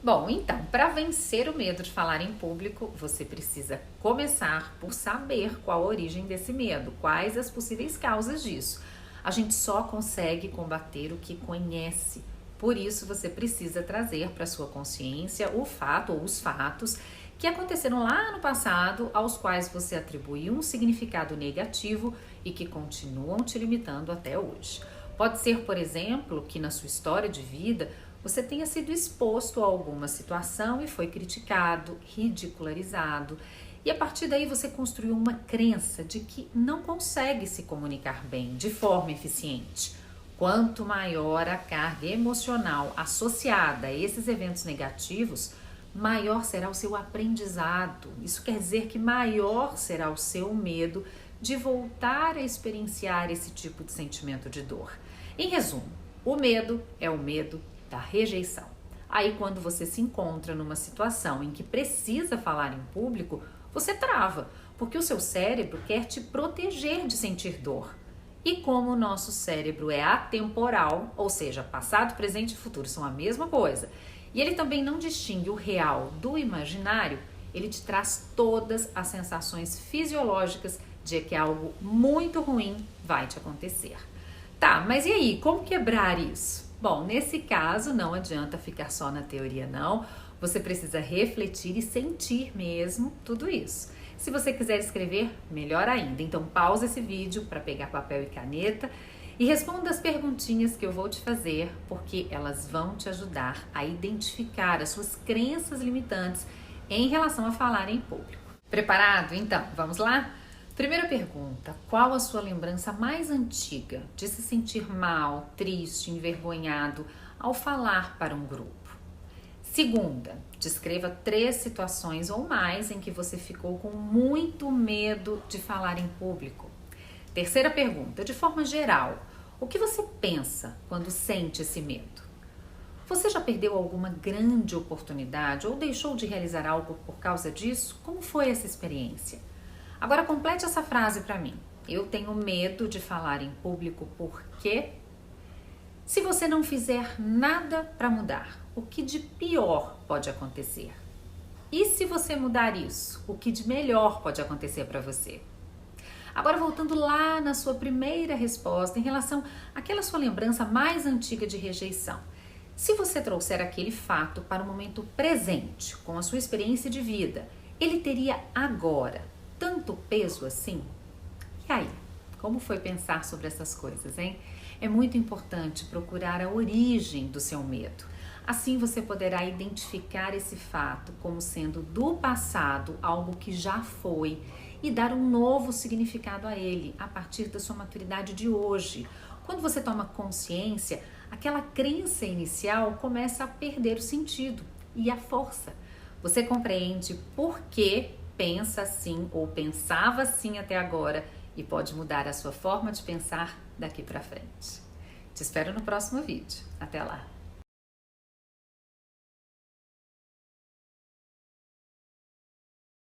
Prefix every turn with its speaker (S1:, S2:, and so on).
S1: Bom, então, para vencer o medo de falar em público, você precisa começar por saber qual a origem desse medo, quais as possíveis causas disso. A gente só consegue combater o que conhece. Por isso, você precisa trazer para sua consciência o fato ou os fatos que aconteceram lá no passado, aos quais você atribuiu um significado negativo e que continuam te limitando até hoje. Pode ser, por exemplo, que na sua história de vida você tenha sido exposto a alguma situação e foi criticado, ridicularizado, e a partir daí você construiu uma crença de que não consegue se comunicar bem, de forma eficiente. Quanto maior a carga emocional associada a esses eventos negativos, maior será o seu aprendizado. Isso quer dizer que maior será o seu medo de voltar a experienciar esse tipo de sentimento de dor. Em resumo, o medo é o medo da rejeição. Aí, quando você se encontra numa situação em que precisa falar em público, você trava, porque o seu cérebro quer te proteger de sentir dor. E como o nosso cérebro é atemporal, ou seja, passado, presente e futuro são a mesma coisa, e ele também não distingue o real do imaginário, ele te traz todas as sensações fisiológicas de que algo muito ruim vai te acontecer. Tá, mas e aí, como quebrar isso? Bom, nesse caso não adianta ficar só na teoria não, você precisa refletir e sentir mesmo tudo isso. Se você quiser escrever, melhor ainda, então pausa esse vídeo para pegar papel e caneta e responda as perguntinhas que eu vou te fazer, porque elas vão te ajudar a identificar as suas crenças limitantes em relação a falar em público. Preparado? Então, vamos lá? Primeira pergunta, qual a sua lembrança mais antiga de se sentir mal, triste, envergonhado ao falar para um grupo? Segunda, descreva 3 situações ou mais em que você ficou com muito medo de falar em público. Terceira pergunta, de forma geral, o que você pensa quando sente esse medo? Você já perdeu alguma grande oportunidade ou deixou de realizar algo por causa disso? Como foi essa experiência? Agora complete essa frase para mim. Eu tenho medo de falar em público porque... Se você não fizer nada para mudar, o que de pior pode acontecer? E se você mudar isso, o que de melhor pode acontecer para você? Agora voltando lá na sua primeira resposta em relação àquela sua lembrança mais antiga de rejeição. Se você trouxer aquele fato para o momento presente, com a sua experiência de vida, ele teria agora tanto peso assim? E aí, como foi pensar sobre essas coisas, hein? É muito importante procurar a origem do seu medo. Assim você poderá identificar esse fato como sendo do passado, algo que já foi, e dar um novo significado a ele a partir da sua maturidade de hoje. Quando você toma consciência, aquela crença inicial começa a perder o sentido e a força. Você compreende por que pensa assim ou pensava assim até agora e pode mudar a sua forma de pensar daqui para frente. Te espero no próximo vídeo. Até lá!